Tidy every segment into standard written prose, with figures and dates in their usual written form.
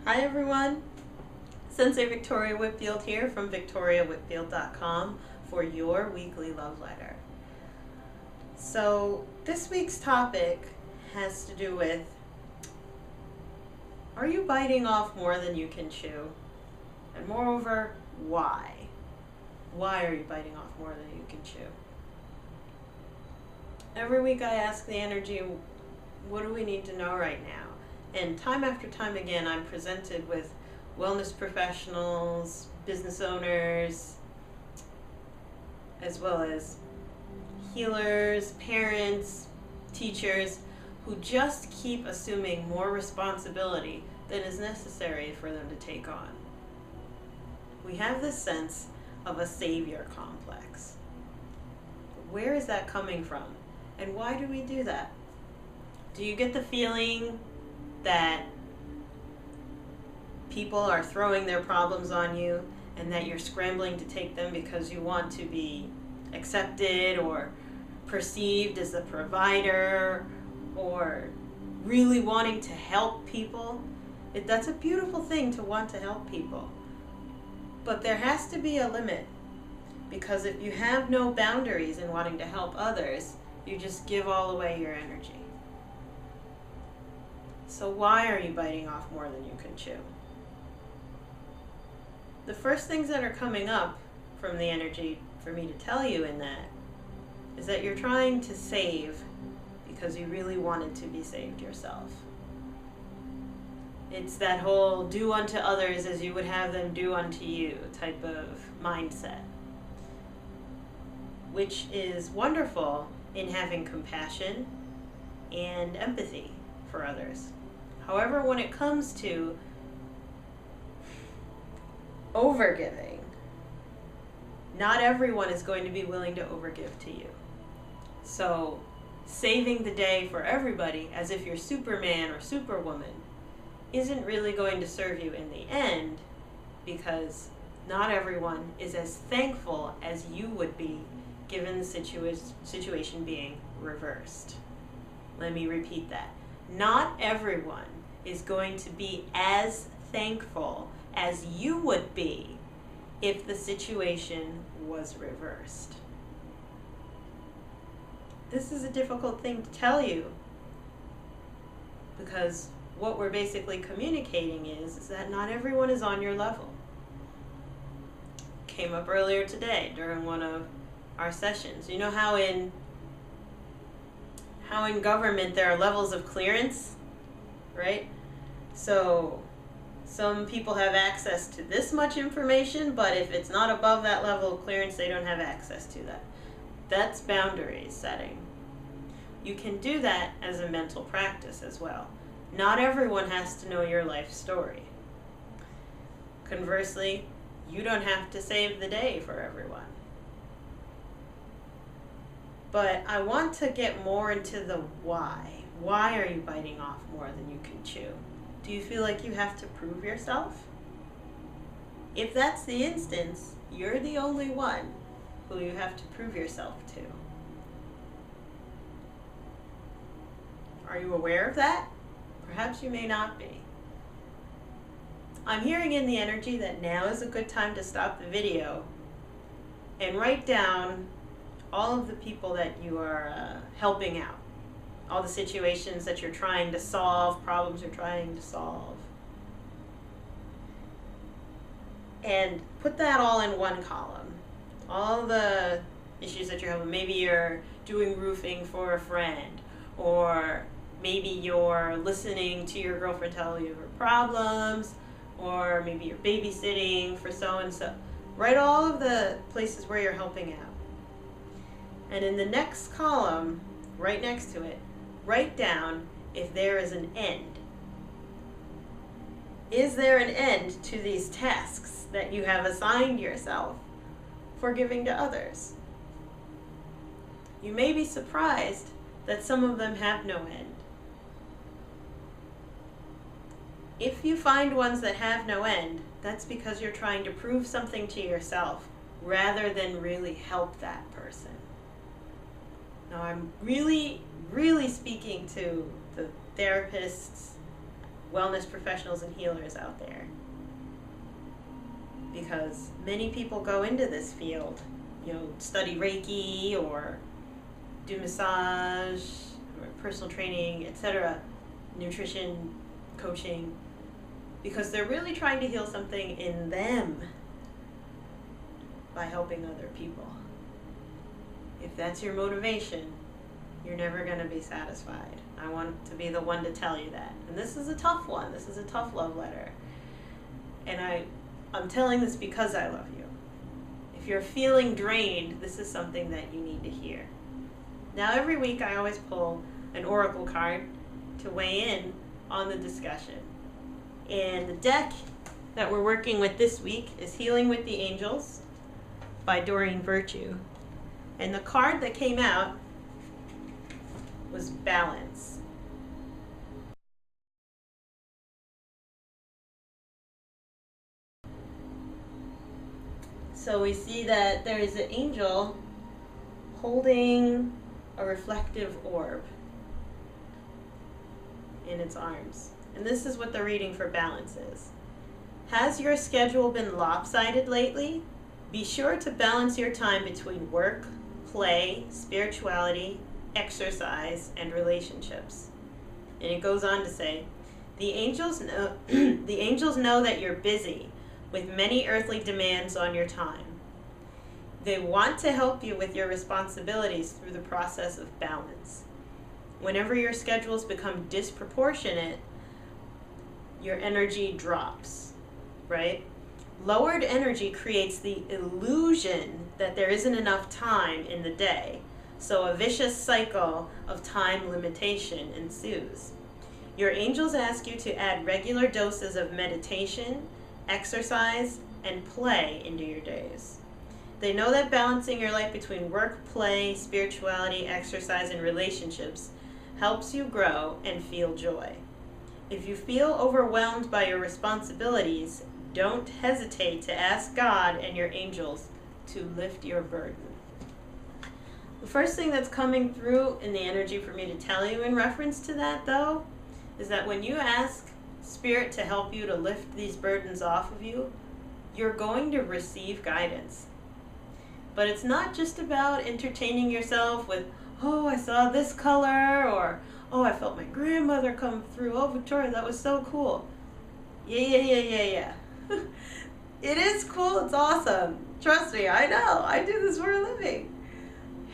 Hi everyone, Sensei Victoria Whitfield here from victoriawhitfield.com for your weekly love letter. So this week's topic has to do with, are you biting off more than you can chew? And moreover, why? Why are you biting off more than you can chew? Every week I ask the energy, what do we need to know right now? And time after time again, I'm presented with wellness professionals, business owners, as well as healers, parents, teachers, who just keep assuming more responsibility than is necessary for them to take on. We have this sense of a savior complex. Where is that coming from? And why do we do that? Do you get the feeling that people are throwing their problems on you and that you're scrambling to take them because you want to be accepted or perceived as a provider or really wanting to help people? That's a beautiful thing to want to help people. But there has to be a limit, because if you have no boundaries in wanting to help others, you just give all away your energy. So why are you biting off more than you can chew? The first things that are coming up from the energy for me to tell you in that is that you're trying to save because you really wanted to be saved yourself. It's that whole do unto others as you would have them do unto you type of mindset, which is wonderful in having compassion and empathy for others. However, when it comes to overgiving, not everyone is going to be willing to overgive to you. So saving the day for everybody as if you're Superman or Superwoman isn't really going to serve you in the end, because not everyone is as thankful as you would be given the situation being reversed. Let me repeat that. Not everyone is going to be as thankful as you would be if the situation was reversed. This is a difficult thing to tell you, because what we're basically communicating is that not everyone is on your level. Came up earlier today during one of our sessions. You know how in government there are levels of clearance, right? So some people have access to this much information, but if it's not above that level of clearance, they don't have access to that. That's boundaries setting. You can do that as a mental practice as well. Not everyone has to know your life story. Conversely, you don't have to save the day for everyone. But I want to get more into the why. Why are you biting off more than you can chew? Do you feel like you have to prove yourself? If that's the instance, you're the only one who you have to prove yourself to. Are you aware of that? Perhaps you may not be. I'm hearing in the energy that now is a good time to stop the video and write down all of the people that you are helping out, all the situations that you're trying to solve, problems you're trying to solve. And put that all in one column. All the issues that you're having. Maybe you're doing roofing for a friend, or maybe you're listening to your girlfriend tell you her problems, or maybe you're babysitting for so-and-so. Write all of the places where you're helping out. And in the next column, right next to it, write down if there is an end. Is there an end to these tasks that you have assigned yourself for giving to others? You may be surprised that some of them have no end. If you find ones that have no end, that's because you're trying to prove something to yourself rather than really help that person. Now, I'm really speaking to the therapists wellness professionals and healers out there. Because many people go into this field, study Reiki or do massage or personal training, etc., nutrition, coaching, because they're really trying to heal something in them by helping other people. If that's your motivation, you're never going to be satisfied. I want to be the one to tell you that. And this is a tough one. This is a tough love letter. And I'm telling this because I love you. If you're feeling drained, this is something that you need to hear. Now, every week I always pull an oracle card to weigh in on the discussion. And the deck that we're working with this week is Healing with the Angels by Doreen Virtue. And the card that came out was Balance. So we see that there is an angel holding a reflective orb in its arms. And this is what the reading for balance is. Has your schedule been lopsided lately? Be sure to balance your time between work, play, spirituality, exercise, and relationships. And it goes on to say, the angels know that you're busy with many earthly demands on your time. They want to help you with your responsibilities through the process of balance. Whenever your schedules become disproportionate, your energy drops, right? Lowered energy creates the illusion that there isn't enough time in the day, so a vicious cycle of time limitation ensues. Your angels ask you to add regular doses of meditation, exercise, and play into your days. They know that balancing your life between work, play, spirituality, exercise, and relationships helps you grow and feel joy. If you feel overwhelmed by your responsibilities, don't hesitate to ask God and your angels to lift your burden. The first thing that's coming through in the energy for me to tell you in reference to that, though, is that when you ask Spirit to help you to lift these burdens off of you, you're going to receive guidance. But it's not just about entertaining yourself with, oh, I saw this color, or, oh, I felt my grandmother come through. Oh, Victoria, that was so cool. Yeah. It is cool. It's awesome. Trust me, I know. I do this for a living.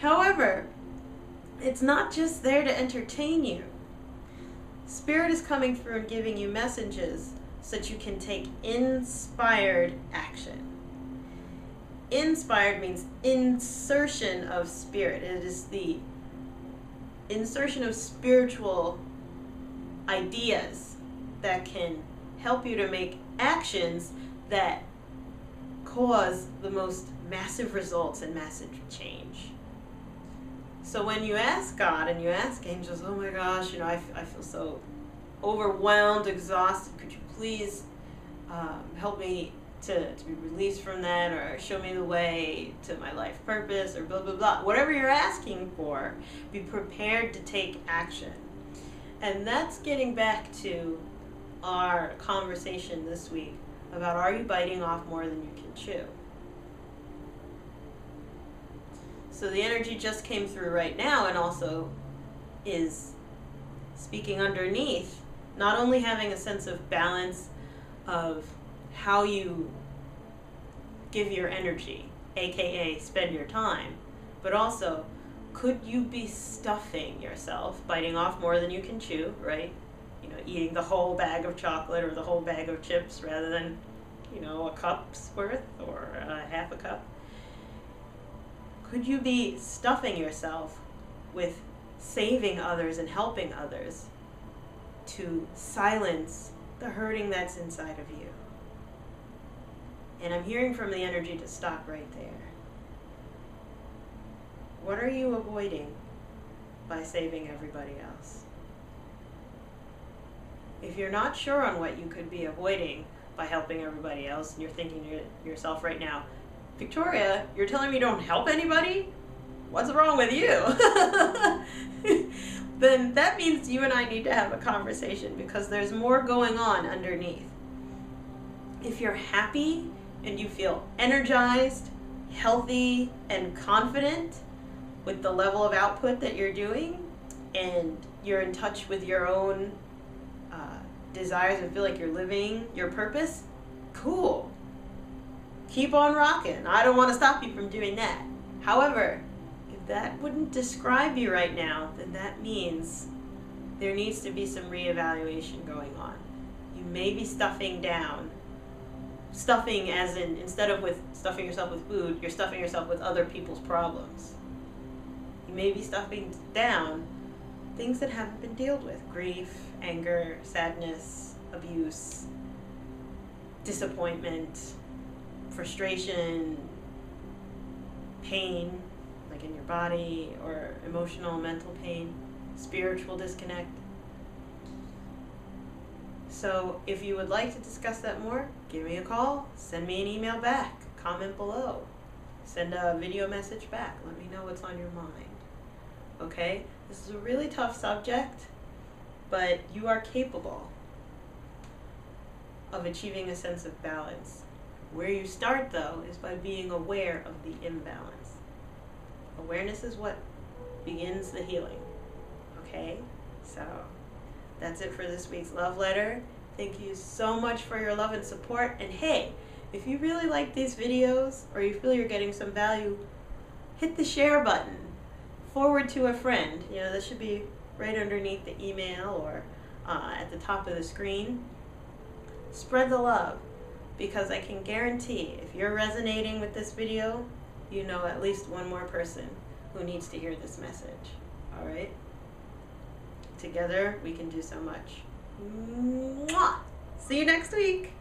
However, it's not just there to entertain you. Spirit is coming through and giving you messages so that you can take inspired action. Inspired means insertion of spirit. It is the insertion of spiritual ideas that can help you to make actions that cause the most massive results and massive change. So when you ask God and you ask angels, oh my gosh, I feel so overwhelmed, exhausted, could you please help me to be released from that, or show me the way to my life purpose, or blah, blah, blah. Whatever you're asking for, be prepared to take action. And that's getting back to our conversation this week about, are you biting off more than you can chew? So the energy just came through right now, and also is speaking underneath, not only having a sense of balance of how you give your energy, aka spend your time, but also, could you be stuffing yourself, biting off more than you can chew, right? Eating the whole bag of chocolate or the whole bag of chips rather than, a cup's worth or half a cup. Could you be stuffing yourself with saving others and helping others to silence the hurting that's inside of you? And I'm hearing from the energy to stop right there. What are you avoiding by saving everybody else? If you're not sure on what you could be avoiding by helping everybody else, and you're thinking to yourself right now, Victoria, you're telling me you don't help anybody? What's wrong with you? then that means you and I need to have a conversation, because there's more going on underneath. If you're happy and you feel energized, healthy, and confident with the level of output that you're doing, and you're in touch with your own desires and feel like you're living your purpose, cool. Keep on rocking. I don't want to stop you from doing that. However, if that wouldn't describe you right now, then that means there needs to be some reevaluation going on. You may be stuffing down. Stuffing as in, instead of with stuffing yourself with food, you're stuffing yourself with other people's problems. You may be stuffing down things that haven't been dealt with. Grief, anger, sadness, abuse, disappointment, frustration, pain, like in your body, or emotional, mental pain, spiritual disconnect. So if you would like to discuss that more, give me a call, send me an email back, comment below, send a video message back, let me know what's on your mind. Okay? This is a really tough subject, but you are capable of achieving a sense of balance. Where you start, though, is by being aware of the imbalance. Awareness is what begins the healing. Okay? So that's it for this week's love letter. Thank you so much for your love and support. And hey, if you really like these videos, or you feel you're getting some value, hit the share button. Forward to a friend. You know, that should be right underneath the email, or at the top of the screen. Spread the love, because I can guarantee if you're resonating with this video, you know at least one more person who needs to hear this message. All right? Together, we can do so much. Mwah! See you next week.